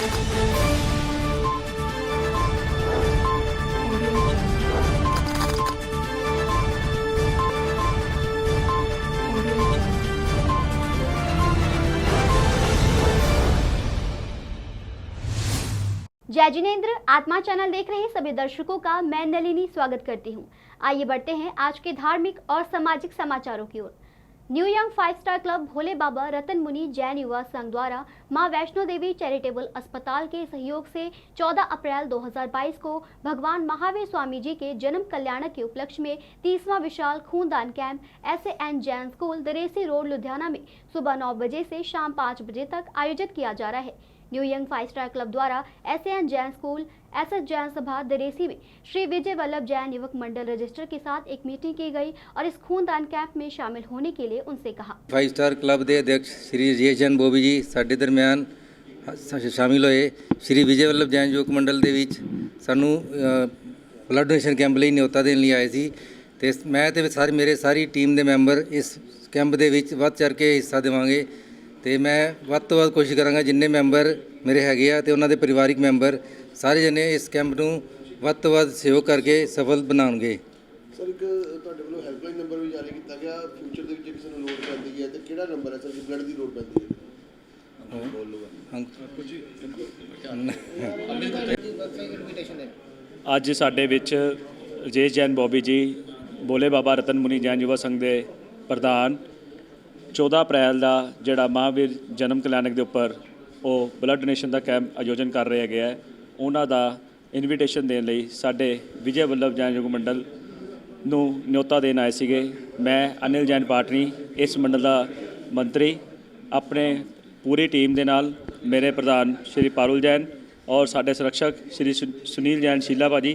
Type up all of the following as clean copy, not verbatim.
जय जिनेंद्र। आत्मा चैनल देख रहे सभी दर्शकों का मैं नलिनी स्वागत करती हूं। आइए बढ़ते हैं आज के धार्मिक और सामाजिक समाचारों की ओर। न्यू यंग 5 स्टार क्लब भोले बाबा रतन मुनि जैन युवा संघ द्वारा मां वैष्णो देवी चैरिटेबल अस्पताल के सहयोग से 14 अप्रैल 2022 को भगवान महावीर स्वामी जी के जन्म कल्याणक के उपलक्ष्य में 30वां विशाल खूनदान camp SAN Jain school Daresi road Ludhiana में सुबह 9 बजे से शाम 5 बजे तक आयोजित किया जा रहा है। न्यू यंग 5 स्टार क्लब द्वारा SAN Jain school SS Jain सभा दरेसी में श्री विजय वल्लभ जैन युवक मंडल रजिस्टर के साथ एक मीटिंग की गई और इस खूनदान कैंप में शामिल होने के लिए उनसे कहा। 5 स्टार क्लब के अध्यक्ष श्री विजय जैन बॉबी जी साडे दरम्यान शामिल होए। श्री विजय वल्लभ जैन युवक मंडल के सानू ब्लड डोनेशन कैंप लिए न्योता देने लिए आए थे ते मैं ते मेरे सारी टीम के मैंबर इस कैंप के वध चढ़ के हिस्सा देवांगे तो मैं वध तो वध कोशिश कराँगा जिन्ने मैंबर मेरे हैगे आ ते उन्हां दे परिवारिक मैंबर सारे जने इस कैंप नूं वध तो वध सहयोग करके सफल बनाउणगे। सर एक तुहाडे वल्लों हैल्पलाइन नंबर भी जारी किया गया फ्यूचर दे विच किसी नूं लोड़ पैंदी है ते किहड़ा नंबर है सर कि ब्लड दी लोड़ पैंदी है? ਅੱਜ ਸਾਡੇ ਵਿੱਚ ਰਜੇਸ਼ ਜੈਨ ਬੋਬੀ ਜੀ ਭੋਲੇ ਬਾਬਾ ਰਤਨ ਮੁਨੀ ਜੈਨ ਯੁਵਾ ਸੰਘ ਦੇ ਪ੍ਰਧਾਨ 14 ਅਪ੍ਰੈਲ ਦਾ ਜਿਹੜਾ ਮਹਾਵੀਰ ਜਨਮ ਕਲਿਆਣਕ ਦੇ ਉੱਪਰ ਉਹ ਬਲੱਡ ਡੋਨੇਸ਼ਨ ਦਾ ਕੈਂਪ ਆਯੋਜਨ ਕਰ ਰਹੇ ਹੈਗੇ ਆ। ਉਹਨਾਂ ਦਾ ਇਨਵੀਟੇਸ਼ਨ ਦੇਣ ਲਈ ਸਾਡੇ ਵਿਜੇ ਵੱਲਭ ਜੈਨ ਯੁਵਕ ਮੰਡਲ ਨੂੰ ਨਿਯੋਤਾ ਦੇਣ ਆਏ ਸੀਗੇ। ਮੈਂ ਅਨਿਲ ਜੈਨ ਪਾਟਨੀ ਇਸ ਮੰਡਲ ਦਾ ਮੰਤਰੀ ਆਪਣੇ ਪੂਰੀ ਟੀਮ ਦੇ ਨਾਲ ਮੇਰੇ ਪ੍ਰਧਾਨ ਸ਼੍ਰੀ ਪਾਰੁਲ ਜੈਨ और साढ़े सुरक्षक श्री सुनील जैन शीला भाजी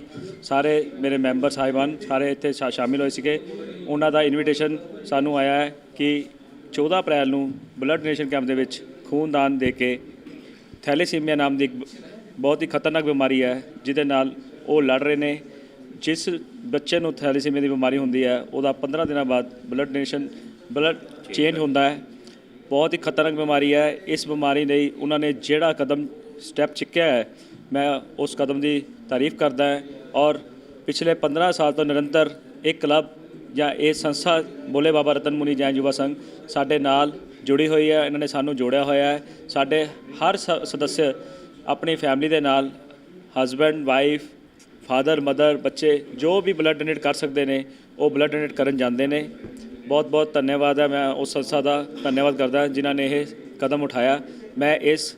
सारे मेरे मैंबर साहिबान सारे इत्थे शामिल होए सीगे। उन्हां दा इनविटेशन सानू आया है कि 14 अप्रैल नूं ब्लड डोनेशन कैंप दे विच खूनदान दे के थैलेसीमिया नाम की एक बहुत ही खतरनाक बीमारी है जिहदे नाल वो लड़ रहे ने। जिस बच्चे नूं थैलेसीमिया की बीमारी हुंदी है उहदा 15 दिनों बाद ब्लड डोनेशन ब्लड चेंज होंदा है। बहुत ही खतरनाक बीमारी है। इस बीमारी लई उन्होंने जिहड़ा कदम स्टैप चुक्या है मैं उस कदम की तारीफ करता है। और पिछले 15 साल तो निरंतर एक क्लब या ये संस्था भोले बाबा रतन मुनि जैन युवा संघ साडे नाल जुड़ी हुई है। इन्होंने सानू जोड़िया होया है। साडे हर सदस्य अपनी फैमिली के नाल हसबैंड वाइफ फादर मदर बच्चे जो भी ब्लड डोनेट कर सकते हैं वो ब्लड डोनेट करन जाते हैं। बहुत बहुत धन्यवाद है। मैं उस संस्था का धन्यवाद करता जिन्होंने ये कदम उठाया। मैं इस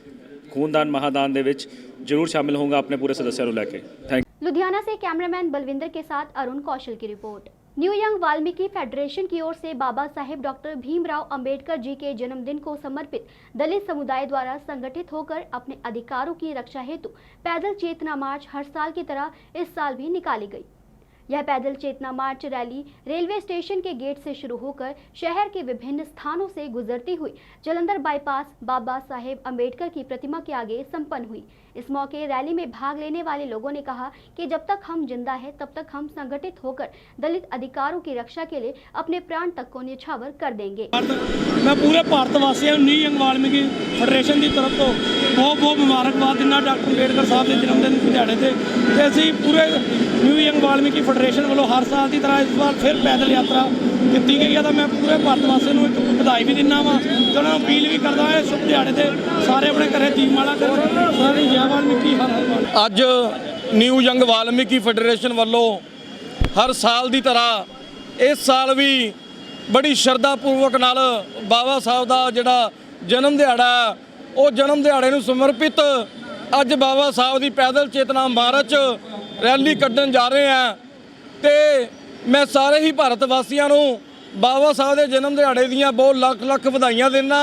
खूनदान महादान दे विच जरूर शामिल होऊंगा अपने पूरे सदस्यों को लेके। थैंक। लुधियाना से कैमरामैन बलविंदर के साथ अरुण कौशल की report. New young Valmiki federation की ओर से बाबा साहेब डॉक्टर भीमराव अंबेडकर जी के जन्मदिन को समर्पित दलित समुदाय द्वारा संगठित होकर अपने अधिकारों की रक्षा हेतु पैदल चेतना मार्च हर साल की तरह इस साल भी निकाली गई। यह पैदल चेतना मार्च रैली रेलवे स्टेशन के गेट से शुरू होकर शहर के विभिन्न स्थानों से गुजरती हुई जलंधर बाईपास बाबा साहेब अंबेडकर की प्रतिमा के आगे संपन्न हुई। इस मौके रैली में भाग लेने वाले लोगों ने कहा कि जब तक हम जिंदा हैं तब तक हम संगठित होकर दलित अधिकारों की रक्षा के लिए अपने प्राण तक को न्यौछावर कर देंगे। मैं पूरे भारत वासियों न्यू यंग वाल्मीकि फेडरेशन की तरफ तो बहुत बहुत मुबारकबाद दिना डॉक्टर अंबेडकर साहब के जन्मदिन दिहाड़े से ते असीं पूरे न्यू यंग वाल्मीकि फेडरेशन वालों हर साल की तरह इस बार फिर पैदल यात्रा की गई है। तो मैं पूरे भारत वासियों को एक बधाई भी दिना वा तो उन्होंने अपील भी करता है शुभ दिहाड़े से सारे अपने घरें दीपमाला करें। सारे जय वाल्मीकि हर हर। अज न्यू यंग वाल्मीकि फेडरेशन वालों हर साल की तरह इस साल भी बड़ी श्रद्धापूर्वक नाल बाबा साहब का जिहड़ा जन्म दिहाड़ा वो जन्म दिहाड़े नूं समर्पित अज बाबा साहब की पैदल चेतना मार्च रैली कड्ढन जा रहे हैं। तो मैं सारे ही भारत वासियों नूं बाबा साहब के जन्म दिहाड़े दियां बहुत लख लख बधाइयां देना।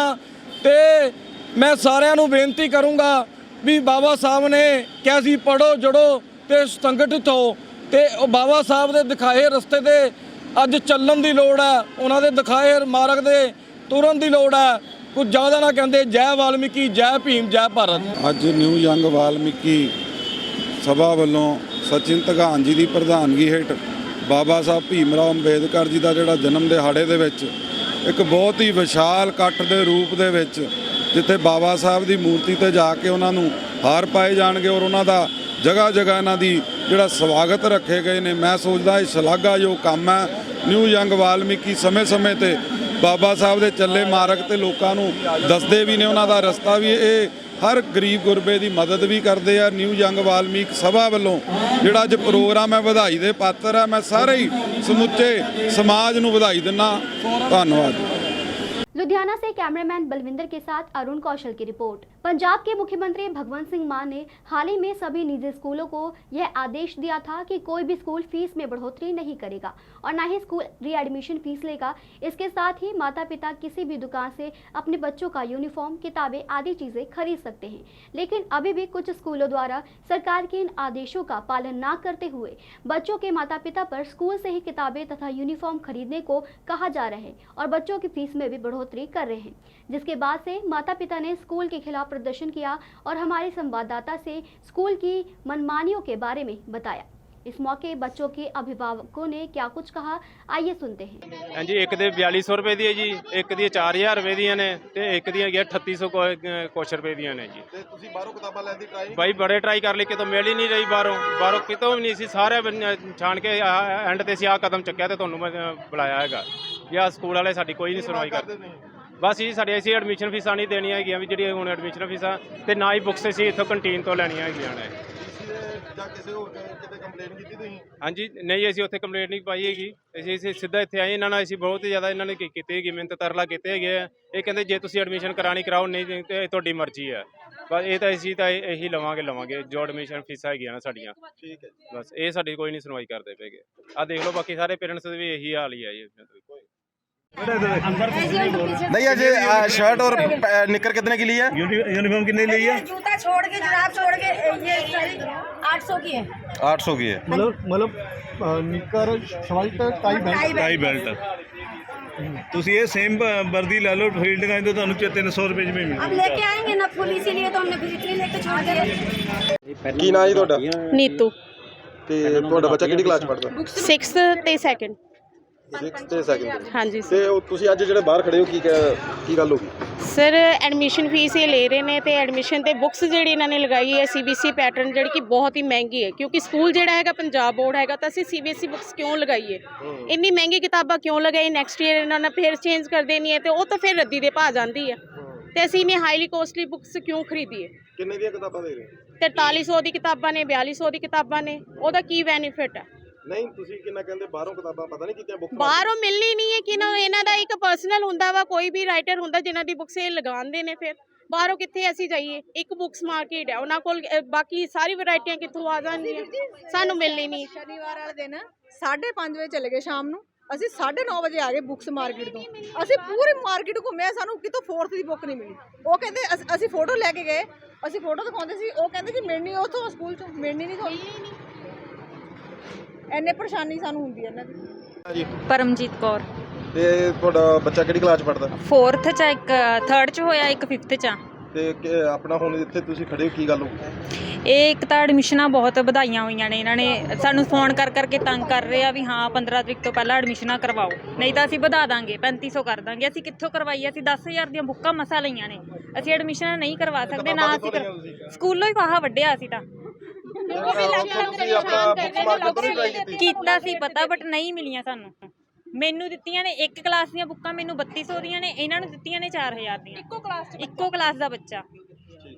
तो मैं सारिਆਂ ਨੂੰ बेनती करूँगा भी बाबा साहब ने क्या सी पढ़ो जड़ो तो संगठित हो। तो बाबा साहब के दिखाए रस्ते ते अज चलण की लोड़ है। उन्होंने दिखाए मार्ग दे तुरन की लोड़ है। कुछ ज़्यादा ना कहते जय वाल्मीकि जय भीम जय भारत। अज न्यू यंग वाल्मीकि सभा वालों सचिन धगान जी की प्रधानगी हेठ बाबा साहब भीमराव अंबेडकर जी का जोड़ा जन्म दिहाड़े दे विच एक बहुत ही विशाल इकट्ठ के रूप दे विच ਜਿੱਥੇ ਬਾਬਾ ਸਾਹਿਬ ਦੀ ਮੂਰਤੀ ਤੇ ਜਾ ਕੇ ਉਹਨਾਂ ਨੂੰ ਹਾਰ ਪਾਏ ਜਾਣਗੇ ਔਰ ਉਹਨਾਂ ਦਾ ਜਗ੍ਹਾ ਜਗ੍ਹਾ ਇਹਨਾਂ ਦੀ ਜਿਹੜਾ ਸਵਾਗਤ ਰੱਖੇ ਗਏ ਨੇ। ਮੈਂ ਸੋਚਦਾ ਇਹ ਸ਼ਲਾਘਾਯੋਗ ਕੰਮ ਹੈ। ਨਿਊ ਯੰਗ ਵਾਲਮੀਕੀ ਸਮੇਂ-ਸਮੇਂ ਤੇ ਬਾਬਾ ਸਾਹਿਬ ਦੇ ਚੱਲੇ ਮਾਰਗ ਤੇ ਲੋਕਾਂ ਨੂੰ ਦੱਸਦੇ ਵੀ ਨੇ, ਉਹਨਾਂ ਦਾ ਰਸਤਾ ਵੀ ਇਹ ਹਰ ਗਰੀਬ ਗੁਰਬੇ ਦੀ ਮਦਦ ਵੀ ਕਰਦੇ ਆ। ਨਿਊ ਯੰਗ ਵਾਲਮੀਕ ਸਭਾ ਵੱਲੋਂ ਜਿਹੜਾ ਅੱਜ ਪ੍ਰੋਗਰਾਮ ਹੈ ਵਧਾਈ ਦੇ ਪਾਤਰ ਹੈ। ਮੈਂ ਸਾਰੇ ਹੀ ਸਮੁੱਚੇ ਸਮਾਜ ਨੂੰ ਵਧਾਈ ਦਿੰਦਾ। ਧੰਨਵਾਦ। लुधियाना से कैमरामैन बलविंदर के साथ अरुण कौशल की रिपोर्ट। पंजाब के मुख्यमंत्री भगवंत सिंह मान ने हाल ही में सभी निजी स्कूलों को यह आदेश दिया था कि कोई भी स्कूल फीस में बढ़ोतरी नहीं करेगा और न ही स्कूल रीएडमिशन फीस लेगा। इसके साथ ही माता पिता किसी भी दुकान से अपने बच्चों का यूनिफॉर्म, किताबें आदि चीजें खरीद सकते हैं। लेकिन अभी भी कुछ स्कूलों द्वारा सरकार के इन आदेशों का पालन न करते हुए बच्चों के माता पिता पर स्कूल से ही किताबें तथा यूनिफॉर्म खरीदने को कहा जा रहा है और बच्चों की फीस में भी बढ़ोतरी कर रहे हैं, जिसके बाद से माता पिता ने स्कूल के खिलाफ प्रदर्शन किया और हमारे संवाददाता से स्कूल की मनमानियों के बारे में बताया। इस मौके बच्चों के अभिभावकों ने क्या कुछ कहा, आइए सुनते हैं। हाँ जी, एक दे 4200 रुपए दी है जी, एक दी 4000 रुपए दी ने ते एक दी है 3800 कुछ रुपए दी ने जी। ਤੇ ਤੁਸੀਂ ਬਾਹਰੋਂ ਕਿਤਾਬਾਂ ਲੈਣ ਦੀ ਟਰਾਈ भाई बड़े ट्राई कर ली कितों मिल ही नहीं रही बाहरों कितों भी नहीं सी। सारे छाण के एंड ते सी आ कदम चुक्या ते तुहानू मैं बुलाया हैगा या स्कूल वाले साडी कोई नहीं सुनवाई करदे। बस जी साडी ऐसी एडमिशन फीसां नहीं देनियां हैगियां भी ਜਿਹੜੀ ਹੁਣ ਐਡਮਿਸ਼ਨ ਫੀਸਾਂ ਤੇ ਨਾ ਹੀ ਬੁੱਕਸ ਅਸੀਂ ਇੱਥੋਂ ਕੰਟੀਨ ਤੋਂ ਲੈਣੀਆਂ ਹੈਗੀਆਂ ਨੇ। ਜਾਂ ਕਿਸੇ ਹੋਰ ਕਿਤੇ ਕੰਪਲੇਂਟ ਕੀਤੀ ਤੁਸੀਂ? ਹਾਂਜੀ ਨਹੀਂ, ਅਸੀਂ ਉੱਥੇ ਕੰਪਲੇਂਟ ਨਹੀਂ ਪਾਈ ਹੈਗੀ। ਅਸੀਂ ਸਿੱਧਾ ਇੱਥੇ ਆਏ। ਇਹਨਾਂ ਨਾਲ ਅਸੀਂ ਬਹੁਤ ਜ਼ਿਆਦਾ ਇਹਨਾਂ ਨੇ ਕੀਤੀ ਹੈਗੀ, ਮਿਹਨਤ ਤਰਲਾ ਕੀਤੇ ਹੈਗੇ ਆ। ਇਹ ਕਹਿੰਦੇ ਜੇ ਤੁਸੀਂ ਐਡਮਿਸ਼ਨ ਕਰਾਣੀ ਕਰਾਓ, ਨਹੀਂ ਤੇ ਤੁਹਾਡੀ ਮਰਜ਼ੀ ਹੈ। ਬਸ ਇਹ ਤਾਂ ਅਸੀਂ ਤਾਂ ਇਹੀ ਲਵਾਂਗੇ ਜੋ ਐਡਮਿਸ਼ਨ ਫੀਸਾਂ ਹੈਗੀਆਂ ਨਾ ਸਾਡੀਆਂ। ਠੀਕ ਹੈ ਜੀ। ਬਸ ਇਹ ਸਾਡੀ ਕੋਈ ਨਹੀਂ ਸੁਣਵਾਈ ਕਰਦੇ ਪਏਗੇ। ਆਹ ਦੇਖ ਲਓ ਬਾਕੀ ਸਾਰੇ ਪੇਰੈਂਟਸ ਦੇ ਵੀ ਇਹੀ ਹਾਲ ਹੀ ਹੈ ਜੀ। भैया जी शर्ट और निकर कितने की ली है? यूनिफॉर्म कितने की ली है? जूता छोड़ के, जुराब छोड़ के ये सारी 800 की है। 800 की है। मतलब निकर शर्ट टाई बेल्ट ਤੁਸੀਂ ਇਹ ਸੇਮ ਵਰਦੀ ਲੈ ਲਓ ਫੀਲਡ ਗਾਇ ਤੋਂ ਤੁਹਾਨੂੰ 300 ਰੁਪਏ ਚ ਮਿਲ अब लेके आएंगे ना फुल, इसीलिए तो हमने फिर इतनी लेके छोड़ दिया। ਕੀ ਨਾਂ ਜੀ ਤੁਹਾਡਾ? ਨੀਤੂ। ਤੇ ਤੁਹਾਡਾ ਬੱਚਾ ਕਿਹੜੀ ਕਲਾਸ ਪੜ੍ਹਦਾ? 6th ਤੇ 2nd। 6th ਤੇ 2nd। ਹਾਂਜੀ ਤੇ ਤੁਸੀਂ ਅੱਜ ਜਿਹੜੇ ਬਾਹਰ ਖੜੇ ਹੋ ਕੀ ਗੱਲ ਹੋ ਗਈ? ਸਰ ਐਡਮਿਸ਼ਨ ਫੀਸ ਇਹ ਲੈ ਰਹੇ ਨੇ ਤੇ ਐਡਮਿਸ਼ਨ ਤੇ ਬੁੱਕਸ ਜਿਹੜੀ ਇਹਨਾਂ ਨੇ ਲਗਾਈ ਹੈ CBSE ਪੈਟਰਨ, ਜਿਹੜੀ ਕਿ ਬਹੁਤ ਹੀ ਮਹਿੰਗੀ ਹੈ ਕਿਉਂਕਿ ਸਕੂਲ ਜਿਹੜਾ ਹੈਗਾ ਪੰਜਾਬ ਬੋਰਡ ਹੈਗਾ ਤਾਂ ਅਸੀਂ CBSE ਬੁੱਕਸ ਕਿਉਂ ਲਗਾਈਏ? ਇੰਨੀ ਮਹਿੰਗੀ ਕਿਤਾਬਾਂ ਕਿਉਂ ਲਗਾਈ? ਨੈਕਸਟ ਈਅਰ ਇਹਨਾਂ ਨੇ ਫਿਰ ਚੇਂਜ ਕਰ ਦੇਣੀ ਹੈ ਤੇ ਉਹ ਤਾਂ ਫਿਰ ਰੱਦੀ ਦੇ ਭਾਅ ਜਾਂਦੀ ਹੈ ਤੇ ਅਸੀਂ ਨੇ ਹਾਈਲੀ ਕੋਸਟਲੀ ਬੁੱਕਸ ਕਿਉਂ ਖਰੀਦੀਏ? ਕਿੰਨੇ ਦੀਆਂ ਕਿਤਾਬਾਂ ਦੇ ਰਹੇ? 4300 ਦੀ ਕਿਤਾਬਾਂ ਨੇ, 4200 ਦੀ ਕਿਤਾਬਾਂ ਨੇ, ਉਹਦਾ ਕੀ ਬੈਨੀਫਿਟ ਹੈ? ਨਹੀਂ ਤੁਸੀਂ ਕਿੰਨਾ ਕਹਿੰਦੇ ਬਾਹਰੋਂ ਕਿਤਾਬਾਂ ਪਤਾ ਨਹੀਂ ਕਿੱਥੇ ਬੁੱਕ ਬਾਹਰੋਂ ਮਿਲਣੀ ਨਹੀਂ ਹੈ ਕਿ ਨਾ, ਇਹਨਾਂ ਦਾ ਇੱਕ ਪਰਸਨਲ ਹੁੰਦਾ ਵਾ, ਕੋਈ ਵੀ ਰਾਈਟਰ ਹੁੰਦਾ ਜਿਨ੍ਹਾਂ ਦੀ ਬੁੱਕਸ ਇਹ ਲਗਾਉਂਦੇ ਨੇ। ਫਿਰ ਬਾਹਰੋਂ ਕਿੱਥੇ ਅਸੀਂ ਜਾਈਏ? ਇੱਕ ਬੁੱਕਸ ਮਾਰਕੀਟ ਹੈ ਉਹਨਾਂ ਕੋਲ, ਬਾਕੀ ਸਾਰੀ ਵੈਰਾਈਟੀਆਂ ਕਿੱਥੋਂ ਆ ਜਾਣਗੀਆਂ? ਸਾਨੂੰ ਮਿਲਣੀ ਨਹੀਂ। शनिवार वाले दिन 5:30 ਵਜੇ ਚਲੇ ਗਏ ਸ਼ਾਮ ਨੂੰ, ਅਸੀਂ 9:30 ਵਜੇ ਆ ਗਏ ਬੁੱਕਸ ਮਾਰਕੀਟ ਤੋਂ। ਅਸੀਂ ਪੂਰੀ ਮਾਰਕੀਟ ਘੁੰਮੇ, ਸਾਨੂੰ ਕਿਤੋਂ 4th ਦੀ ਬੁੱਕ ਨਹੀਂ ਮਿਲੀ। ਉਹ ਕਹਿੰਦੇ ਅਸੀਂ ਫੋਟੋ ਲੈ ਕੇ ਗਏ, ਅਸੀਂ ਫੋਟੋ ਦਿਖਾਉਂਦੇ ਸੀ, ਉਹ ਕਹਿੰਦੇ ਕਿ ਮਿਲਣੀ ਉੱਥੋਂ ਸਕੂਲ ਚੋਂ ਮਿਲਣੀ ਨਹੀਂ ਤੁਹਾਨੂੰ। ਇੰਨੇ ਪਰੇਸ਼ਾਨੀ ਸਾਨੂੰ ਹੁੰਦੀ ਹੈ ਇਹਨਾਂ ਦੀ। ਪਰਮਜੀਤ ਕੌਰ। ਤੇ ਤੁਹਾਡਾ ਬੱਚਾ ਕਿਹੜੀ ਕਲਾਸ ਪੜ੍ਹਦਾ? 4th ਚ, ਇੱਕ 3rd ਚ ਹੋਇਆ, ਇੱਕ 5th ਚ ਆ। ਤੇ ਆਪਣਾ ਹੁਣ ਇੱਥੇ ਤੁਸੀਂ ਖੜੇ ਹੋ ਕੀ ਗੱਲ ਹੋ? ਇਹ ਇੱਕ ਤਾਂ ਐਡਮਿਸ਼ਨਾਂ ਬਹੁਤ ਵਧਾਈਆਂ ਹੋਈਆਂ ਨੇ, ਇਹਨਾਂ ਨੇ ਸਾਨੂੰ ਫੋਨ ਕਰਕੇ ਤੰਗ ਕਰ ਰਹੇ ਆ ਵੀ ਹਾਂ 15 ਤਰੀਕ ਤੋਂ ਪਹਿਲਾਂ ਐਡਮਿਸ਼ਨਾਂ ਕਰਵਾਓ, ਨਹੀਂ ਤਾਂ ਅਸੀਂ ਵਧਾ ਦਾਂਗੇ 3500 ਕਰ ਦਾਂਗੇ। ਅਸੀਂ ਕਿੱਥੋਂ ਕਰਵਾਈਏ? ਅਸੀਂ 10000 ਦੀਆਂ ਬੁੱਕਾਂ ਮਸਾ ਲਈਆਂ ਨੇ, ਅਸੀਂ ਐਡਮਿਸ਼ਨਾਂ ਨਹੀਂ ਕਰਵਾ ਸਕਦੇ ਨਾ। ਅਸੀਂ ਸਕੂਲੋਂ ਹੀ ਫਾਹਾ ਵੱਢਿਆ ਅਸੀਂ ਤਾਂ ਕੀਤਾ ਸੀ ਪਤਾ, ਬਟ ਨਹੀਂ ਮਿਲੀਆਂ ਸਾਨੂੰ। ਮੈਨੂੰ ਦਿੱਤੀਆਂ ਨੇ ਇੱਕ ਕਲਾਸ ਦੀਆਂ ਬੁੱਕਾਂ, ਮੈਨੂੰ 3200 ਦੀਆਂ ਨੇ, ਇਹਨਾਂ ਨੂੰ ਦਿੱਤੀਆਂ ਨੇ 4000 ਦੀਆਂ। ਇੱਕੋ ਕਲਾਸ ਦਾ ਬੱਚਾ।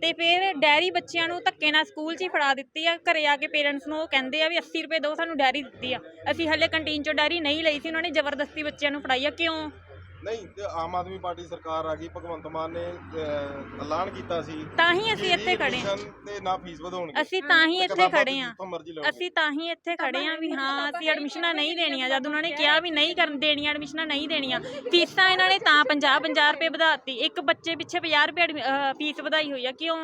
ਤੇ ਫਿਰ ਡੈਰੀ ਬੱਚਿਆਂ ਨੂੰ ਧੱਕੇ ਨਾਲ ਸਕੂਲ 'ਚ ਹੀ ਫੜਾ ਦਿੱਤੀ ਆ। ਘਰੇ ਆ ਕੇ ਪੇਰੈਂਟਸ ਨੂੰ ਉਹ ਕਹਿੰਦੇ ਆ ਵੀ 80 ਰੁਪਏ ਦਿਓ, ਸਾਨੂੰ ਡੈਰੀ ਦਿੱਤੀ ਆ। ਅਸੀਂ ਹਲੇ ਕੰਟੀਨ 'ਚੋਂ ਡੈਰੀ ਨਹੀਂ ਲਈ ਸੀ, ਉਹਨਾਂ ਨੇ ਜ਼ਬਰਦਸਤੀ ਬੱਚਿਆਂ ਨੂੰ ਫੜਾਈ ਆ। ਕਿਉਂ? ਨਹੀਂ ਤੇ ਆਮ ਆਦਮੀ ਪਾਰਟੀ ਸਰਕਾਰ ਆ ਗਈ, ਭਗਵੰਤ ਮਾਨ ਨੇ ਐਲਾਨ ਕੀਤਾ ਸੀ, ਤਾਂ ਹੀ ਅਸੀਂ ਇੱਥੇ ਖੜੇ ਹਾਂ। ਤੇ ਨਾ ਫੀਸ ਵਧਾਉਣਗੇ। ਅਸੀਂ ਤਾਂ ਹੀ ਇੱਥੇ ਖੜੇ ਹਾਂ। ਅਸੀਂ ਤਾਂ ਹੀ ਇੱਥੇ ਖੜੇ ਹਾਂ ਵੀ ਹਾਂ ਅਸੀਂ ਐਡਮਿਸ਼ਨਾਂ ਨਹੀਂ ਦੇਣੀਆਂ, ਜਦ ਉਹਨਾਂ ਨੇ ਕਿਹਾ ਵੀ ਨਹੀਂ ਕਰਨ ਦੇਣੀਆਂ ਐਡਮਿਸ਼ਨਾਂ, ਨਹੀਂ ਦੇਣੀਆਂ। ਫੀਸਾਂ ਇਹਨਾਂ ਨੇ ਤਾਂ 50 ਰੁਪਏ ਵਧਾਤੀ, ਇੱਕ ਬੱਚੇ ਪਿੱਛੇ 50 ਰੁਪਏ ਫੀਸ ਵਧਾਈ ਹੋਈ ਆ। क्यों?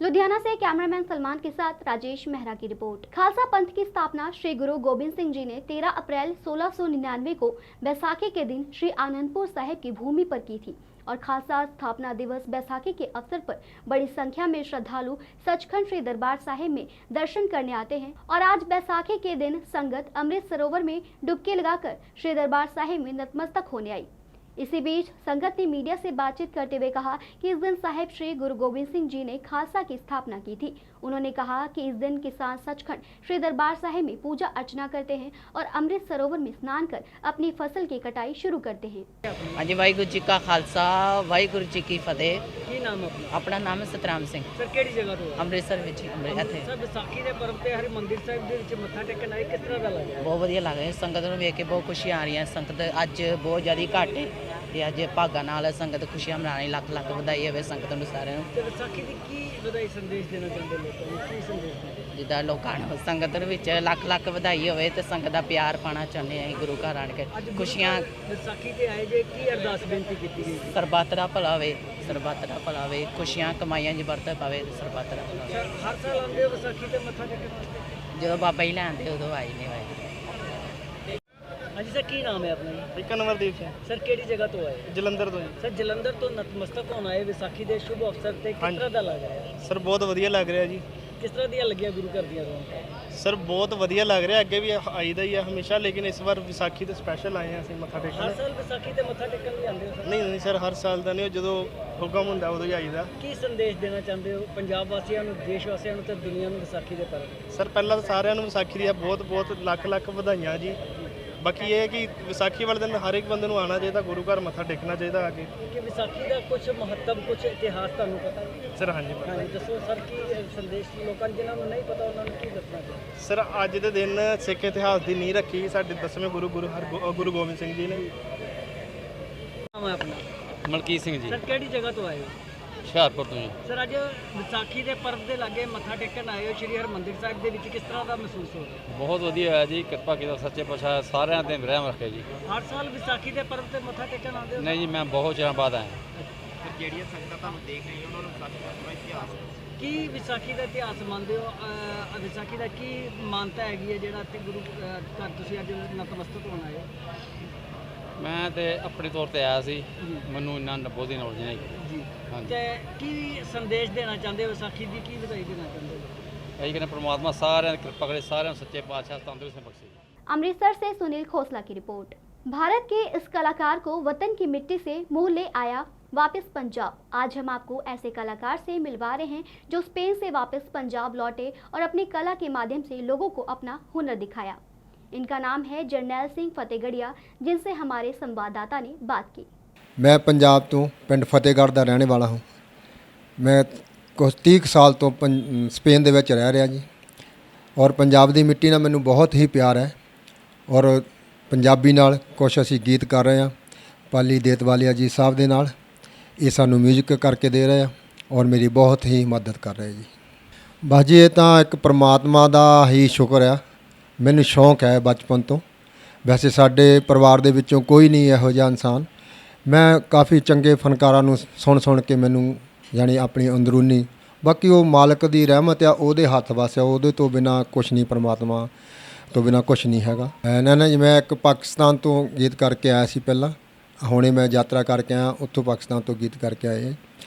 लुधियाना से कैमरामैन सलमान के साथ राजेश मेहरा की रिपोर्ट। खालसा पंथ की स्थापना श्री गुरु गोबिंद सिंह जी ने 13 अप्रैल 1699 को बैसाखी के दिन श्री आनंदपुर साहिब की भूमि पर की थी और खालसा स्थापना दिवस बैसाखी के अवसर पर बड़ी संख्या में श्रद्धालु सचखंड श्री दरबार साहिब में दर्शन करने आते हैं और आज बैसाखी के दिन संगत अमृत सरोवर में डुबकी लगाकर श्री दरबार साहिब में नतमस्तक होने आई। इसी बीच संगत ने मीडिया से बातचीत करते हुए कहा कि इस दिन साहिब श्री गुरु गोबिंद सिंह जी ने खालसा की स्थापना की थी। उन्होंने कहा कि इस दिन किसान सचखंड श्री दरबार साहिब में पूजा अर्चना करते हैं और अमृत सरोवर में स्नान कर अपनी फसल की कटाई शुरू करते हैं। हाँ जी, वाहिगुरू जी का खालसा, वाहिगुरू जी की फतेह। ਕੀ ਨਾਮ ਹੈ ਆਪਣਾ? अपना नाम है सतराम सिंह, ਸਰ ਕਿਹੜੀ ਜਗ੍ਹਾ ਤੋਂ? ਅੰਮ੍ਰਿਤਸਰ ਵਿੱਚ ਇੱਥੇ। ਸਰ ਵਿਸਾਖੀ ਦੇ ਪਰਵ ਤੇ ਹਰਿਮੰਦਰ ਸਾਹਿਬ ਦੇ ਵਿੱਚ ਮੱਥਾ ਟੇਕਣ ਆਏ, ਕਿਸ ਤਰ੍ਹਾਂ ਦਾ ਲੱਗਿਆ? ਬਹੁਤ ਵਧੀਆ ਲੱਗ ਰਿਹਾ, ਸੰਗਤ ਨੂੰ ਵੇਖ ਕੇ ਬਹੁਤ ਖੁਸ਼ੀਆਂ ਆ ਰਹੀਆਂ। ਸੰਗਤ ਅੱਜ ਬਹੁਤ ਜ਼ਿਆਦਾ ਘੱਟ ਹੈ ਤੇ ਅੱਜ ਭਾਗਾਂ ਨਾਲ ਸੰਗਤ ਖੁਸ਼ੀਆਂ ਮਨਾ ਰਹੀ। ਲੱਖ ਲੱਖ ਵਧਾਈ ਹੋਵੇ ਸੰਗਤ ਨੂੰ ਸਾਰਿਆਂ ਨੂੰ। ਤੇ ਵਿਸਾਖੀ ਦੀ ਕੀ ਵਧਾਈ ਸੰਦੇਸ਼ ਦੇਣਾ ਚਾਹੁੰਦੇ ਲੋਕਾਂ ਨੂੰ? ਕੀ ਸੰਦੇਸ਼ ਦਿੰਦੇ? ਜਿੱਦਾਂ ਲੋਕਾਂ ਨੂੰ ਸੰਗਤ ਨੂੰ ਵਿੱਚ ਲੱਖ ਲੱਖ ਵਧਾਈ ਹੋਵੇ ਤੇ ਸੰਗਤ ਦਾ ਪਿਆਰ ਪਾਣਾ ਚਾਹੁੰਦੇ ਹਾਂ ਗੁਰੂ ਘਰ ਆਣ ਕੇ। ਖੁਸ਼ੀਆਂ ਵਿਸਾਖੀ ਤੇ ਆਏ ਜੇ, ਕੀ ਅਰਦਾਸ ਬੇਨਤੀ ਕੀਤੀ ਗਈ? ਸਰਬੱਤ ਦਾ ਭਲਾ ਹੋਵੇ, ਸਰਬੱਤ ਦਾ ਭਲਾ ਹੋਵੇ, ਖੁਸ਼ੀਆਂ ਕਮਾਈਆਂ 'ਚ ਵਰਤ ਪਵੇ, ਸਰਬੱਤ ਦਾ ਭਲਾ ਹੋਵੇ। ਹਰ ਸਾਲ ਆਉਂਦੇ ਹੋ ਵਿਸਾਖੀ ਤੇ ਮੱਥਾ ਟੇਕਣ ਵਾਸਤੇ? ਜਦੋਂ ਬਾਬਾ ਹੀ ਲੈਂਦੇ ਉਦੋਂ ਆਈ ਨਹੀਂ ਹੋਏ। ਹਾਂਜੀ ਸਰ, ਕੀ ਨਾਮ ਹੈ ਆਪਣਾ ਜੀ? ਵਿਕਨਵਰਦੀਪ ਸਿੰਘ, ਸਰ ਕਿਹੜੀ ਜਗ੍ਹਾ ਤੋਂ ਆਏ? ਜਲੰਧਰ ਤੋਂ ਜੀ। ਸਰ ਜਲੰਧਰ ਤੋਂ ਨਤਮਸਤਕ ਹੋਣ ਆਏ ਵਿਸਾਖੀ ਦੇ ਸ਼ੁਭ ਅਵਸਰ ਤੇ, ਕਿਸ ਤਰ੍ਹਾਂ ਦਾ ਲੱਗ ਰਿਹਾ? ਸਰ ਬਹੁਤ ਵਧੀਆ ਲੱਗ ਰਿਹਾ ਜੀ। ਕਿਸ ਤਰ੍ਹਾਂ ਦੀਆਂ ਲੱਗੀਆਂ ਗੁਰੂ ਘਰ ਦੀਆਂ ਰੌਣਕਾਂ? ਸਰ ਬਹੁਤ ਵਧੀਆ ਲੱਗ ਰਿਹਾ, ਅੱਗੇ ਵੀ ਆਈਦਾ ਹੀ ਆ ਹਮੇਸ਼ਾ, ਲੇਕਿਨ ਇਸ ਵਾਰ ਵਿਸਾਖੀ ਤੇ ਸਪੈਸ਼ਲ ਆਏ ਹਾਂ ਅਸੀਂ ਮੱਥਾ ਹਰ ਟੇਕਣ। ਸਾਲ ਵਿਸਾਖੀ ਤੇ ਮੱਥਾ ਟੇਕਣ ਵੀ ਆਉਂਦੇ ਹੋ ਸਰ? ਨਹੀਂ ਸਰ, ਹਰ ਸਾਲ ਦਾ ਨਹੀਂ, ਜਦੋਂ ਹੁਕਮ ਹੁੰਦਾ ਉਦੋਂ ਹੀ ਆਈਦਾ। ਕੀ ਸੰਦੇਸ਼ ਦੇਣਾ ਚਾਹੁੰਦੇ ਹੋ ਪੰਜਾਬ ਵਾਸੀਆਂ ਨੂੰ, ਦੇਸ਼ ਵਾਸੀਆਂ ਨੂੰ ਤੇ ਦੁਨੀਆ ਨੂੰ ਵਿਸਾਖੀ ਦੇ ਪਰਵ? ਸਰ ਪਹਿਲਾਂ ਤਾਂ ਸਾਰਿਆਂ ਨੂੰ ਵਿਸਾਖੀ ਦੀਆਂ ਬਹੁਤ ਬਹੁਤ ਲੱਖ ਲੱਖ ਵਧਾਈਆਂ ਜੀ। ਬਾਕੀ ਇਹ ਹੈ ਕਿ ਵਿਸਾਖੀ ਵਾਲੇ ਦਿਨ ਹਰ ਇੱਕ ਬੰਦੇ ਨੂੰ ਆਉਣਾ ਚਾਹੀਦਾ, ਗੁਰੂ ਘਰ ਮੱਥਾ ਟੇਕਣਾ ਚਾਹੀਦਾ ਆ ਕੇ। ਕਿ ਵਿਸਾਖੀ ਦਾ ਕੁਝ ਮਹੱਤਵ, ਕੁਝ ਇਤਿਹਾਸ ਤੁਹਾਨੂੰ ਪਤਾ ਹੈ? ਸਰ ਹਾਂਜੀ ਪਤਾ। ਹਾਂਜੀ ਦੱਸੋ ਸਰ, ਕੀ ਸੰਦੇਸ਼ ਲੋਕਾਂ ਨੂੰ ਜਿਨ੍ਹਾਂ ਨੂੰ ਨਹੀਂ ਪਤਾ ਉਹਨਾਂ ਨੂੰ ਕੀ ਦੱਸਣਾ ਚਾਹੀਦਾ? ਸਰ ਅੱਜ ਦੇ ਦਿਨ ਸਿੱਖ ਇਤਿਹਾਸ ਦੀ ਨੀਂਹ ਰੱਖੀ ਸਾਡੇ 10ਵੇਂ ਗੁਰੂ ਗੋਬਿੰਦ ਸਿੰਘ ਜੀ ਨੇ। ਨਾਮ ਹੈ ਆਪਣਾ? ਮਲਕੀਤ ਸਿੰਘ ਜੀ, ਸਰ ਕਿਹੜੀ ਜਗ੍ਹਾ ਤੋਂ ਆਏ ਹੋ? ਹੁਸ਼ਿਆਰਪੁਰ ਤੋਂ ਜੀ। ਸਰ ਅੱਜ ਵਿਸਾਖੀ ਦੇ ਪਰਵ ਦੇ ਲਾਗੇ ਮੱਥਾ ਟੇਕਣ ਆਏ ਹੋ ਸ਼੍ਰੀ ਹਰਿਮੰਦਰ ਸਾਹਿਬ ਦੇ ਵਿੱਚ, ਕਿਸ ਤਰ੍ਹਾਂ ਦਾ ਮਹਿਸੂਸ ਹੋ ਰਿਹਾ? ਬਹੁਤ ਵਧੀਆ ਹੋਇਆ ਜੀ, ਕਿਰਪਾ ਕੀਤਾ ਸੱਚੇ ਪਾਤਸ਼ਾਹ ਸਾਰਿਆਂ ਤੇ ਰਹਿਮ ਰੱਖੇ ਜੀ। ਹਰ ਸਾਲ ਵਿਸਾਖੀ ਦੇ ਪਰਵ ਤੇ ਮੱਥਾ ਟੇਕਣ ਆਉਂਦੇ ਹੋ? ਨਹੀਂ ਜੀ, ਮੈਂ ਬਹੁਤ ਚਿਰਾਂ ਬਾਅਦ ਆਇਆ। ਜਿਹੜੀਆਂ ਸੰਗਤਾਂ ਤੁਹਾਨੂੰ ਦੇਖ ਰਹੀਆਂ ਉਹਨਾਂ ਨੂੰ ਵਿਸਾਖੀ ਦਾ ਇਤਿਹਾਸ ਕੀ ਵਿਸਾਖੀ ਦਾ ਇਤਿਹਾਸ ਮੰਨਦੇ ਹੋ? ਵਿਸਾਖੀ ਦਾ ਕੀ ਮਾਨਤਾ ਹੈਗੀ ਹੈ ਜਿਹੜਾ ਇੱਥੇ ਗੁਰੂ ਘਰ ਤੁਸੀਂ ਅੱਜ ਨਤਮਸਤਕ ਹੋਣ ਆਏ ਹੋ? ਮੈਂ ਤੇ ਆਪਣੇ ਤੌਰ ਤੇ ਆਇਆ ਸੀ, ਮੈਨੂੰ ਇੰਨਾ ਬਹੁਤੀ ਨੌਲੇਜ ਨਹੀਂ ਜੀ। ਹਾਂਜੀ। ਤੇ ਕੀ ਸੰਦੇਸ਼ ਦੇਣਾ ਚਾਹੁੰਦੇ ਹੋ ਵਿਸਾਖੀ ਦੀ, ਕੀ ਵਧਾਈ ਦੇਣਾ ਚਾਹੁੰਦੇ ਹੋ? ਇਹੀ ਕਹਿੰਦੇ ਪ੍ਰਮਾਤਮਾ ਸਾਰਿਆਂ ਦੀ ਕਿਰਪਾ ਕਰੇ, ਸਾਰਿਆਂ ਨੂੰ ਸੱਚੇ ਪਾਤਸ਼ਾਹ तंदुरुस्ती बख्शे। अमृतसर से सुनील खोसला की रिपोर्ट। भारत के इस कलाकार को वतन की मिट्टी से मोह ले आया वापस पंजाब। आज हम आपको ऐसे कलाकार से मिलवा रहे हैं जो स्पेन से वापस पंजाब लौटे और अपनी कला के माध्यम से लोगों को अपना हुनर दिखाया। इनका नाम है जरनैल सिंह फतेहगढ़िया, जिनसे हमारे संवाददाता ने बात की। मैं पंजाब तो पिंड फतेहगढ़ का रहने वाला हूँ। मैं कुछ 30 साल तो स्पेन दे विच रह रहा जी, और पंजाब की मिट्टी नाल मैनूं बहुत ही प्यार है, और पंजाबी नाल कुछ असीं गीत कर रहे हैं। पाली देतवालिया जी साहब दे नाल ये सानूं म्यूजिक करके दे रहे हैं और मेरी बहुत ही मदद कर रहे जी। बस जी ये तो एक परमात्मा का ही शुक्र है। मैनूं शौक है बचपन तो, वैसे साडे परिवार दे विचों कोई नहीं इहो जिहा इंसान। मैं काफ़ी चंगे फनकारां नूं सुन के मैनूं यानी अपनी अंदरूनी, बाकी वो मालक की रहमत आ, ਉਹਦੇ हथ बस है, ਉਹਦੇ तो बिना कुछ नहीं, परमात्मा तो बिना कुछ नहीं हैगा। ना जी मैं एक पाकिस्तान तो गीत करके आया सी पहला, हुणे मैं यात्रा करके आया उत्थों पाकिस्तान तो गीत करके आए।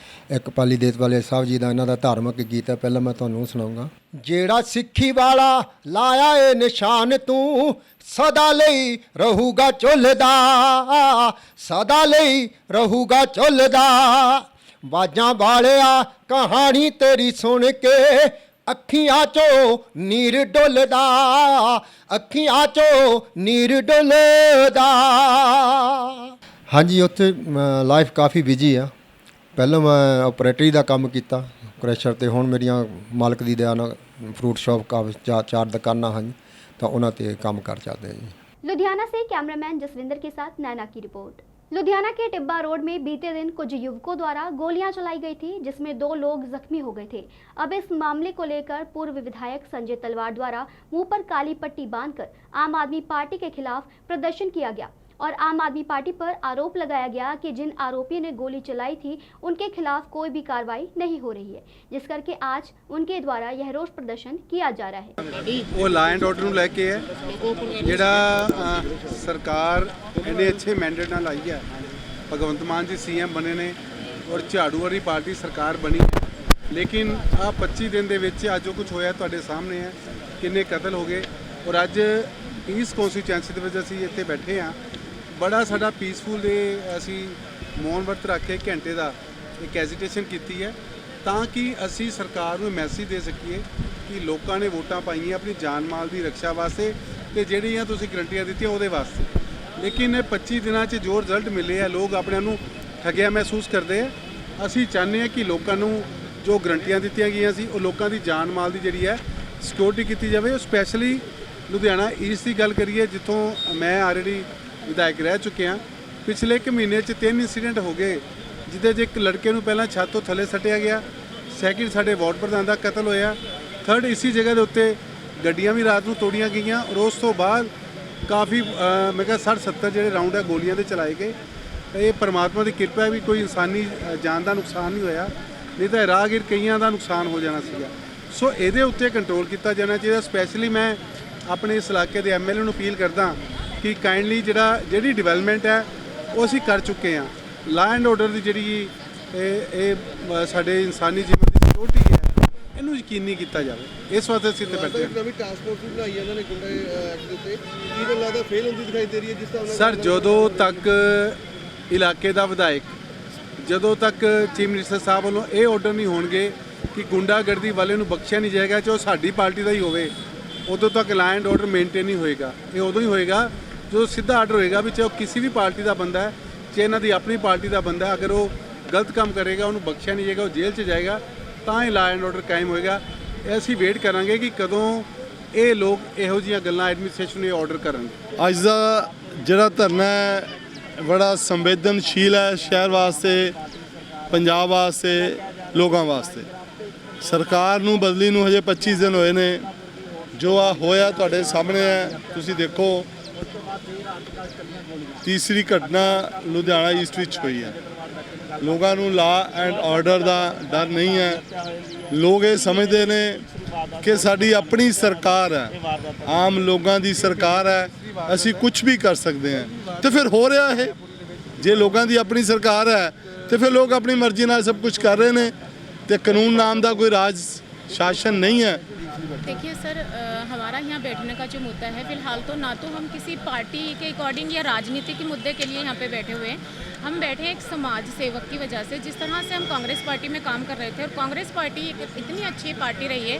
एक पाली देतवालिया साहब जी का इन्हां दा धार्मिक गीत है, पहला मैं तुहानूं सुणाऊंगा। जेड़ा सिੱਖੀ वाला लाया ए निशान तू सदा लई रहूगा झुलदा, सदा लई रहूगा झुलदा। बाजां वालिया कहानी तेरी सुन के अखियां चो नीर डुलदा, अखियां चो नीर डुलदा। हाँ जी, उत्थे लाइफ काफ़ी बिजी आ। पहले मैं ऑपरेटरी का काम किया क्रैशर ते, हुण मेरियां मालक दी दया नाल फ्रूट शॉप का चार दुकानां हैं, तो उन्हां ते काम कर चलदे जी। लुधियाना से कैमरामैन जसविंदर के साथ नैना की रिपोर्ट। लुधियाना के टिब्बा रोड में बीते दिन कुछ युवकों द्वारा गोलियां चलाई गई थी, जिसमें 2 लोग जख्मी हो गए थे। अब इस मामले को लेकर पूर्व विधायक संजय तलवार द्वारा मुंह पर काली पट्टी बांधकर आम आदमी पार्टी के खिलाफ प्रदर्शन किया गया और आम आदमी पार्टी पर आरोप लगाया गया कि जिन आरोपियों ने गोली चलाई थी उनके खिलाफ कोई भी कार्रवाई नहीं हो रही है, जिस करके आज उनके द्वारा यह रोष प्रदर्शन किया जा रहा है। वो लॉ एंड ऑर्डर ਨੂੰ ਲੈ ਕੇ ਹੈ ਜਿਹੜਾ ਸਰਕਾਰ ਇਹਨੇ ਅੱਛੇ ਮੈਂਡੇਟ ਨਾਲ ਆਈ ਹੈ। ਭਗਵੰਤ ਮਾਨ ਜੀ ਸੀਐਮ ਬਣੇ ਨੇ ਔਰ ਝਾੜੂ ਵਾਲੀ ਪਾਰਟੀ ਸਰਕਾਰ ਬਣੀ ਹੈ, ਲੇਕਿਨ ਆ 25 ਦਿਨ ਦੇ ਵਿੱਚ ਅੱਜ ਜੋ ਕੁਝ ਹੋਇਆ ਤੁਹਾਡੇ ਸਾਹਮਣੇ ਹੈ, ਕਿੰਨੇ ਕਤਲ ਹੋ ਗਏ। ਔਰ ਅੱਜ ਇਸ ਕੌਂਸਟੀਚੁਐਂਸੀ ਦੇ ਵਿੱਚ ਅਸੀਂ ਇੱਥੇ ਬੈਠੇ ਹਾਂ ਬੜਾ ਸਾਡਾ ਪੀਸਫੁਲ ਦੇ ਅਸੀਂ ਮੌਨ ਵਰਤ ਰੱਖ ਕੇ ਘੰਟੇ ਦਾ ਇੱਕ ਐਜੀਟੇਸ਼ਨ ਕੀਤੀ ਹੈ ਤਾਂ ਕਿ ਅਸੀਂ ਸਰਕਾਰ ਨੂੰ ਮੈਸੇਜ ਦੇ ਸਕੀਏ ਕਿ ਲੋਕਾਂ ਨੇ ਵੋਟਾਂ ਪਾਈਆਂ ਆਪਣੀ ਜਾਨ ਮਾਲ ਦੀ ਰੱਖਿਆ ਵਾਸਤੇ ਤੇ ਜਿਹੜੀਆਂ ਤੁਸੀਂ ਗਰੰਟੀਆਂ ਦਿੱਤੀਆਂ ਉਹਦੇ ਵਾਸਤੇ। ਲੇਕਿਨ ਇਹ 25 ਦਿਨਾਂ 'ਚ ਜੋ ਰਿਜ਼ਲਟ ਮਿਲੇ ਆ ਲੋਕ ਆਪਣੇ ਆਪ ਨੂੰ ਠੱਗਿਆ ਮਹਿਸੂਸ ਕਰਦੇ ਆ। ਅਸੀਂ ਚਾਹੁੰਦੇ ਹਾਂ ਕਿ ਲੋਕਾਂ ਨੂੰ ਜੋ ਗਰੰਟੀਆਂ ਦਿੱਤੀਆਂ ਗਈਆਂ ਸੀ ਉਹ ਲੋਕਾਂ ਦੀ ਜਾਨ ਮਾਲ ਦੀ ਜਿਹੜੀ ਹੈ ਸਿਕਿਉਰਿਟੀ ਕੀਤੀ ਜਾਵੇ। ਉਹ ਸਪੈਸ਼ਲੀ ਲੁਧਿਆਣਾ ਈਸਟ ਦੀ ਗੱਲ ਕਰੀਏ ਜਿੱਥੋਂ ਮੈਂ ਆਲਰੇਡੀ ਵਿਧਾਇਕ ਰਹਿ ਚੁੱਕਿਆ। ਪਿਛਲੇ ਇੱਕ ਮਹੀਨੇ 'ਚ 3 ਇੰਸੀਡੈਂਟ ਹੋ ਗਏ ਜਿਹਦੇ 'ਚ ਇੱਕ ਲੜਕੇ ਨੂੰ ਪਹਿਲਾਂ ਛੱਤ ਤੋਂ ਥੱਲੇ ਸੱਟਿਆ ਗਿਆ, ਸੈਕਿੰਡ ਸਾਡੇ ਵਾਰਡ ਪ੍ਰਧਾਨ ਦਾ ਕਤਲ ਹੋਇਆ, ਥਰਡ ਇਸੀ ਜਗ੍ਹਾ ਦੇ ਉੱਤੇ ਗੱਡੀਆਂ ਵੀ ਰਾਤ ਨੂੰ ਤੋੜੀਆਂ ਗਈਆਂ ਔਰ ਉਸ ਤੋਂ ਬਾਅਦ ਕਾਫੀ ਮੈਂ ਕਿਹਾ 60-70 ਜਿਹੜੇ ਰਾਊਂਡ ਹੈ ਗੋਲੀਆਂ ਦੇ ਚਲਾਏ ਗਏ। ਇਹ ਪਰਮਾਤਮਾ ਦੀ ਕਿਰਪਾ ਹੈ ਵੀ ਕੋਈ ਇਨਸਾਨੀ ਜਾਨ ਦਾ ਨੁਕਸਾਨ ਨਹੀਂ ਹੋਇਆ, ਨਹੀਂ ਤਾਂ ਰਾਹਗੀਰ ਕਈਆਂ ਦਾ ਨੁਕਸਾਨ ਹੋ ਜਾਣਾ ਸੀਗਾ। ਸੋ ਇਹਦੇ ਉੱਤੇ ਕੰਟਰੋਲ ਕੀਤਾ ਜਾਣਾ ਚਾਹੀਦਾ। ਸਪੈਸ਼ਲੀ ਮੈਂ ਆਪਣੇ ਇਸ ਇਲਾਕੇ ਦੇ ਐਮਐਲਏ ਨੂੰ ਅਪੀਲ ਕਰਦਾ ਕਿ ਕਾਈਂਡਲੀ ਜਿਹੜੀ ਡਿਵੈਲਪਮੈਂਟ ਹੈ ਉਹ ਅਸੀਂ ਕਰ ਚੁੱਕੇ ਹਾਂ। ਲਾਅ ਐਂਡ ਆਰਡਰ ਦੀ ਜਿਹੜੀ ਇਹ ਸਾਡੇ ਇਨਸਾਨੀ ਜੀਵਨ ਦੀ ਸਿਕਿਉਰਿਟੀ ਹੈ ਇਹਨੂੰ ਯਕੀਨੀ ਕੀਤਾ ਜਾਵੇ। ਇਸ ਵਾਸਤੇ ਅਸੀਂ ਇੱਥੇ ਬੈਠੇ ਹਾਂ। ਨਵੀਂ ਟਾਸਕ ਫੋਰਸ ਵੀ ਬਣਾਈ ਹੈ ਇਹਨਾਂ ਨੇ ਗੁੰਡਾ ਐਕਟ ਦੇ ਉੱਤੇ, ਕੀ ਤੁਹਾਨੂੰ ਲੱਗਦਾ ਫੇਲ ਹੁੰਦੀ ਦਿਖਾਈ ਦੇ ਰਹੀ ਹੈ ਜਿਸ ਤਰ੍ਹਾਂ ਸਰ ਜਦੋਂ ਤੱਕ ਇਲਾਕੇ ਦਾ ਵਿਧਾਇਕ ਜਦੋਂ ਤੱਕ ਚੀਫ ਮਿਨਿਸਟਰ ਸਾਹਿਬ ਵੱਲੋਂ ਇਹ ਆਰਡਰ ਨਹੀਂ ਹੋਣਗੇ ਕਿ ਗੁੰਡਾਗਰਦੀ ਵਾਲੇ ਨੂੰ ਬਖਸ਼ਿਆ ਨਹੀਂ ਜਾਏਗਾ ਚਾਹੇ ਉਹ ਸਾਡੀ ਪਾਰਟੀ ਦਾ ਹੀ ਹੋਵੇ, ਉਦੋਂ ਤੱਕ ਲਾਅ ਐਂਡ ਆਰਡਰ ਮੇਨਟੇਨ ਨਹੀਂ ਹੋਏਗਾ। ਇਹ ਉਦੋਂ ਹੀ ਹੋਏਗਾ ਜਦੋਂ ਸਿੱਧਾ ਆਰਡਰ ਹੋਏਗਾ ਵੀ ਚਾਹੇ ਉਹ ਕਿਸੇ ਵੀ ਪਾਰਟੀ ਦਾ ਬੰਦਾ ਹੈ ਚਾਹੇ ਇਹਨਾਂ ਦੀ ਆਪਣੀ ਪਾਰਟੀ ਦਾ ਬੰਦਾ ਹੈ, ਅਗਰ ਉਹ ਗਲਤ ਕੰਮ ਕਰੇਗਾ ਉਹਨੂੰ ਬਖਸ਼ਿਆ ਨਹੀਂ ਜਾਏਗਾ, ਉਹ ਜੇਲ੍ਹ 'ਚ ਜਾਏਗਾ, ਤਾਂ ਹੀ ਲਾਅ ਐਂਡ ਆਰਡਰ ਕਾਇਮ ਹੋਏਗਾ। ਅਸੀਂ ਵੇਟ ਕਰਾਂਗੇ ਕਿ ਕਦੋਂ ਇਹ ਲੋਕ ਇਹੋ ਜਿਹੀਆਂ ਗੱਲਾਂ ਐਡਮਿਨਿਸਟ੍ਰੇਸ਼ਨ ਨੂੰ ਆਰਡਰ ਕਰਨਗੇ। ਅੱਜ ਦਾ ਜਿਹੜਾ ਧਰਨਾ ਹੈ ਬੜਾ ਸੰਵੇਦਨਸ਼ੀਲ ਹੈ ਸ਼ਹਿਰ ਵਾਸਤੇ, ਪੰਜਾਬ ਵਾਸਤੇ, ਲੋਕਾਂ ਵਾਸਤੇ। ਸਰਕਾਰ ਨੂੰ ਬਦਲੀ ਨੂੰ ਹਜੇ 25 ਦਿਨ ਹੋਏ ਨੇ। ਜੋ ਆ ਹੋਇਆ ਤੁਹਾਡੇ ਸਾਹਮਣੇ ਹੈ, ਤੁਸੀਂ ਦੇਖੋ। ਤੀਸਰੀ ਘਟਨਾ ਲੁਧਿਆਣਾ ਈਸਟ ਵਿੱਚ ਹੋਈ ਹੈ। ਲੋਕਾਂ ਨੂੰ ਲਾਅ ਐਂਡ ਆਰਡਰ ਦਾ ਡਰ ਨਹੀਂ ਹੈ। ਲੋਕ ਇਹ ਸਮਝਦੇ ਨੇ ਕਿ ਸਾਡੀ ਆਪਣੀ ਸਰਕਾਰ ਹੈ, ਆਮ ਲੋਕਾਂ ਦੀ ਸਰਕਾਰ ਹੈ, ਅਸੀਂ ਕੁਝ ਵੀ ਕਰ ਸਕਦੇ ਹਾਂ। ਤੇ ਫਿਰ ਹੋ ਰਿਹਾ ਇਹ, ਜੇ ਲੋਕਾਂ ਦੀ ਆਪਣੀ ਸਰਕਾਰ ਹੈ ਤੇ ਫਿਰ ਲੋਕ ਆਪਣੀ ਮਰਜ਼ੀ ਨਾਲ सब कुछ कर रहे हैं तो कानून नाम का कोई राज शासन नहीं है। देखिए सर, हमारा यहाँ बैठने का जो मुद्दा है फ़िलहाल तो ना तो हम किसी पार्टी के अकॉर्डिंग या राजनीति के मुद्दे के लिए यहाँ पे बैठे हुए हैं। हम बैठे हैं एक समाज सेवक की वजह से। जिस तरह से हम कांग्रेस पार्टी में काम कर रहे थे और कांग्रेस पार्टी इतनी अच्छी पार्टी रही है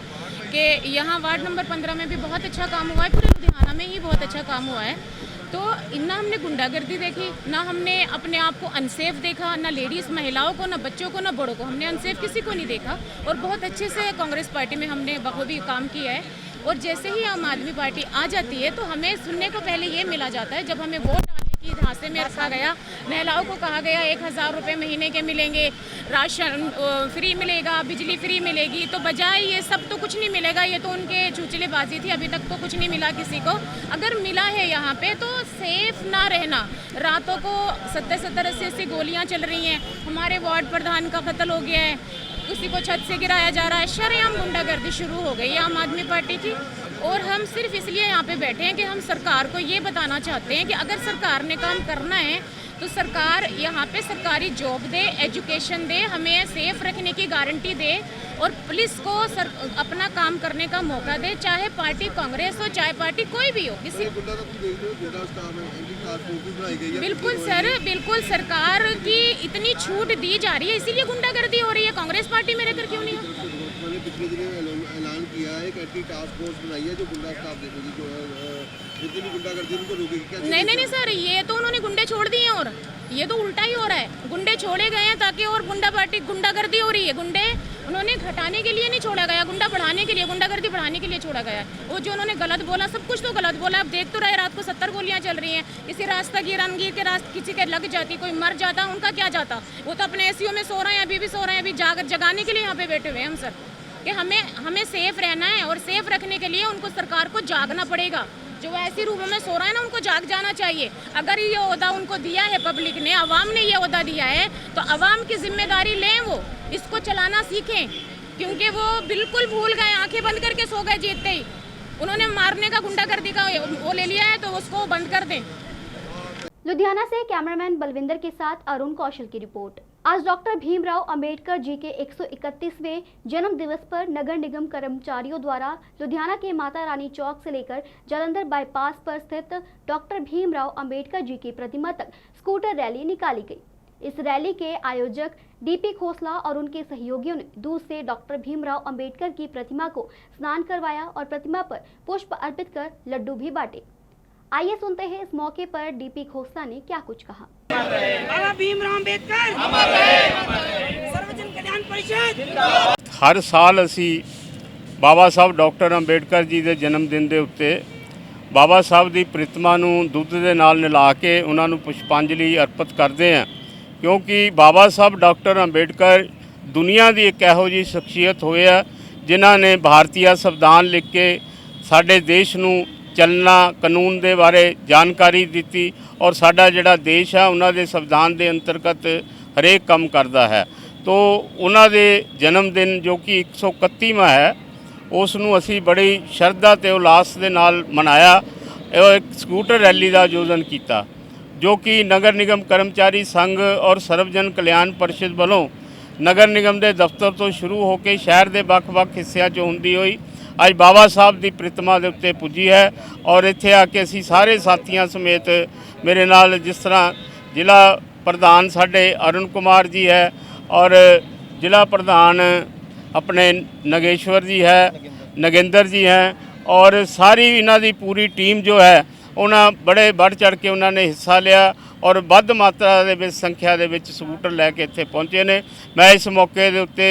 कि यहाँ वार्ड नंबर 15 में भी बहुत अच्छा काम हुआ है, पूरे लुधियाना में ही बहुत अच्छा काम हुआ है। तो ना हमने गुंडागर्दी देखी, ना हमने अपने आप को अनसेफ देखा, ना लेडीज़ महिलाओं को, ना बच्चों को, ना बड़ों को। हमने अनसेफ किसी को नहीं देखा और बहुत अच्छे से कांग्रेस पार्टी में हमने बखूबी काम किया है। और जैसे ही आम आदमी पार्टी आ जाती है तो हमें सुनने को पहले ये मिला जाता है, जब हमें वोट डालने की झांसे में रखा गया, महिलाओं को कहा गया 1000 रुपये महीने के मिलेंगे, राशन फ्री मिलेगा, बिजली फ्री मिलेगी, तो बजाय ये सब तो कुछ नहीं मिलेगा। ये तो उनके चूचलेबाजी थी, अभी तक तो कुछ नहीं मिला किसी को। अगर मिला है यहाँ पे तो सेफ ना रहना। रातों को 70-70, 80-80 गोलियाँ चल रही हैं। हमारे वार्ड प्रधान का कत्ल हो गया है, किसी को छत से गिराया जा रहा है। शरेआम गुंडागर्दी शुरू हो गई है आम आदमी पार्टी की। और हम सिर्फ इसलिए यहाँ पे बैठे हैं कि हम सरकार को ये बताना चाहते हैं कि अगर सरकार ने काम करना है तो सरकार यहाँ पे सरकारी जॉब दे, एजुकेशन दे, हमें सेफ रखने की गारंटी दे और पुलिस को अपना काम करने का मौका दे, चाहे पार्टी कांग्रेस हो चाहे पार्टी कोई भी हो। किसी बिल्कुल सर, बिल्कुल सरकार की इतनी छूट दी जा रही है, इसीलिए गुंडागर्दी हो रही है। कांग्रेस पार्टी में रहकर क्यों नहीं है? पिछले दिन ऐलान किया है, एक एंटी टास्क फोर्स बनाई है जो गुंडा स्टाफ देखेगी, जो जितनी भी गुंडागर्दी उनको रोकेगी। नहीं सर, ये तो उन्होंने गुंडे छोड़ दिए हैं और ये तो उल्टा ही हो रहा है। गुंडे छोड़े गए हैं ताकि और गुंडागर्दी हो रही है। गुंडे उन्होंने घटाने के लिए नहीं छोड़ा गया, गुंडा बढ़ाने के लिए, गुंडागर्दी बढ़ाने के लिए छोड़ा गया। वो जो उन्होंने गलत बोला, सब कुछ तो गलत बोला। अब देख तो रहे, रात को 70 गोलियां चल रही हैं। किसी राहगीर के रास्ते किसी के लग जाती, कोई मर जाता, उनका क्या जाता? वो तो अपने एसीओ में सो रहे हैं, अभी भी सो रहे हैं। अभी जगाने के लिए यहाँ पे बैठे हुए हैं हम सर, कि हमें सेफ रहना है और सेफ रखने के लिए उनको सरकार को जागना पड़ेगा। जो ऐसी रूमों में सो रहा है ना, उनको जाग जाना चाहिए। अगर ये ओहदा उनको दिया है पब्लिक ने, अवाम ने ये ओहदा दिया है, तो अवाम की जिम्मेदारी लें, वो इसको चलाना सीखें। क्योंकि वो बिल्कुल भूल गए, आंखें बंद करके सो गए जीतते ही। उन्होंने मारने का, गुंडागर्दी का वो ले लिया है, तो उसको बंद कर दें। लुधियाना से कैमरामैन बलविंदर के साथ अरुण कौशल की रिपोर्ट। आज डॉक्टर भीमराव अंबेडकर जी के 131वें जन्म दिवस पर नगर निगम कर्मचारियों द्वारा लुधियाना के माता रानी चौक से लेकर जालंधर बाईपास पर स्थित डॉक्टर भीमराव अंबेडकर जी की प्रतिमा तक स्कूटर रैली निकाली गई। इस रैली के आयोजक डीपी खोसला और उनके सहयोगियों ने दूर से डॉक्टर भीमराव अंबेडकर की प्रतिमा को स्नान करवाया और प्रतिमा पर पुष्प अर्पित कर लड्डू भी बांटे। आइए सुनते हैं इस मौके पर डीपी खोसला ने क्या कुछ कहा। बाबा भीमराव अंबेडकर सर्वजन कल्याण परिषद। हर साल ਅਸੀਂ ਬਾਬਾ ਸਾਹਿਬ ਡਾਕਟਰ ਅੰਬੇਡਕਰ ਜੀ ਦੇ ਜਨਮ ਦਿਨ ਦੇ ਉੱਤੇ ਬਾਬਾ ਸਾਹਿਬ ਦੀ ਪ੍ਰਤਿਮਾ ਨੂੰ ਦੁੱਧ ਦੇ ਨਾਲ ਨਿਲਾ ਕੇ ਉਹਨਾਂ ਨੂੰ ਪੁਸ਼ਪਾਂਜਲੀ ਅਰਪਿਤ ਕਰਦੇ ਹਾਂ, ਕਿਉਂਕਿ ਬਾਬਾ ਸਾਹਿਬ ਡਾਕਟਰ ਅੰਬੇਡਕਰ ਦੁਨੀਆ ਦੀ ਇੱਕ ਇਹੋ ਜਿਹੀ ਸ਼ਖਸੀਅਤ ਹੋਏ ਆ ਜਿਨ੍ਹਾਂ ਨੇ ਭਾਰਤੀय ਸੰਵਿਧਾਨ ਲਿਖ ਕੇ ਸਾਡੇ ਦੇਸ਼ ਨੂੰ ਚੱਲਣਾ ਕਾਨੂੰਨ ਦੇ ਬਾਰੇ ਜਾਣਕਾਰੀ ਦਿੱਤੀ ਔਰ ਸਾਡਾ ਜਿਹੜਾ ਦੇਸ਼ ਆ ਉਹਨਾਂ ਦੇ ਸੰਵਿਧਾਨ ਦੇ ਅੰਤਰਗਤ ਹਰੇਕ ਕੰਮ ਕਰਦਾ ਹੈ। ਤੋ ਉਹਨਾਂ ਦੇ ਜਨਮ ਦਿਨ ਜੋ ਕਿ 131ਵਾਂ ਹੈ ਉਸ ਨੂੰ ਅਸੀਂ ਬੜੀ ਸ਼ਰਧਾ ਤੇ ਉਲਾਸ ਦੇ ਨਾਲ ਮਨਾਇਆ। ਇਹ ਇੱਕ ਸਕੂਟਰ ਰੈਲੀ ਦਾ ਆਯੋਜਨ ਕੀਤਾ ਜੋ ਕਿ ਨਗਰ ਨਿਗਮ ਕਰਮਚਾਰੀ ਸੰਘ ਔਰ ਸਰਵਜਨ ਕਲਿਆਣ ਪਰਿਸ਼ਦ ਵੱਲੋਂ ਨਗਰ ਨਿਗਮ ਦੇ ਦਫ਼ਤਰ ਤੋਂ ਸ਼ੁਰੂ ਹੋ ਕੇ ਸ਼ਹਿਰ ਦੇ ਵੱਖ-ਵੱਖ ਹਿੱਸਿਆਂ 'ਚ ਹੁੰਦੀ ਹੋਈ ਅੱਜ ਬਾਬਾ ਸਾਹਿਬ ਦੀ ਪ੍ਰਤਿਮਾ ਦੇ ਉੱਤੇ ਪੁੱਜੀ ਹੈ। ਔਰ ਇੱਥੇ ਆ ਕੇ ਅਸੀਂ ਸਾਰੇ ਸਾਥੀਆਂ ਸਮੇਤ ਮੇਰੇ ਨਾਲ ਜਿਸ ਤਰ੍ਹਾਂ ਜ਼ਿਲ੍ਹਾ ਪ੍ਰਧਾਨ ਸਾਡੇ ਅਰੁਣ ਕੁਮਾਰ ਜੀ ਹੈ ਔਰ ਜ਼ਿਲ੍ਹਾ ਪ੍ਰਧਾਨ ਆਪਣੇ ਨਗੇਸ਼ਵਰ ਜੀ ਹੈ, ਨਗेंद्र जी हैं और सारी इन्हां दी पूरी टीम जो है उन्हां बड़े बढ़ चढ़ के उन्होंने हिस्सा लिया और ਵੱਧ मात्रा ਦੇ ਵਿੱਚ ਸੰਖਿਆ ਦੇ ਵਿੱਚ ਸਕੂਟਰ ਲੈ ਕੇ ਇੱਥੇ ਪਹੁੰਚੇ ਨੇ। ਮੈਂ ਇਸ ਮੌਕੇ ਦੇ ਉੱਤੇ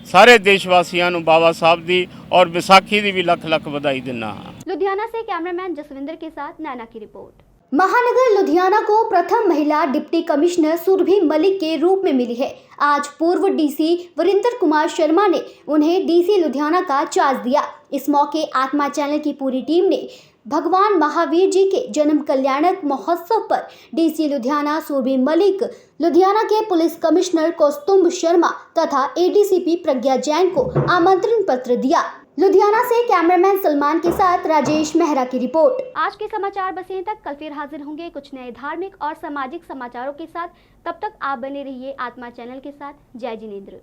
ਸਾਰੇ ਦੇਸ਼ਵਾਸੀਆਂ ਨੂੰ बाबा साहब ਦੀ और ਵਿਸਾਖੀ ਦੀ भी ਲੱਖ ਲੱਖ ਵਧਾਈ ਦਿੰਦਾ ਹਾਂ। लुधियाना से कैमरामैन जसविंदर के साथ नैना की रिपोर्ट। महानगर लुधियाना को प्रथम महिला डिप्टी कमिश्नर सुरभि मलिक के रूप में मिली है। आज पूर्व डीसी वरिंदर कुमार शर्मा ने उन्हें डीसी लुधियाना का चार्ज दिया। इस मौके आत्मा चैनल की पूरी टीम ने भगवान महावीर जी के जन्म कल्याणक महोत्सव पर डीसी लुधियाना सुरभि मलिक, लुधियाना के पुलिस कमिश्नर कौस्तुभ शर्मा तथा एडीसीपी प्रज्ञा जैन को आमंत्रण पत्र दिया। लुधियाना से कैमरामैन सलमान के साथ राजेश मेहरा की रिपोर्ट। आज के समाचार बस यहीं तक। कल फिर हाजिर होंगे कुछ नए धार्मिक और सामाजिक समाचारों के साथ। तब तक आप बने रहिए आत्मा चैनल के साथ। जय जिनेंद्र।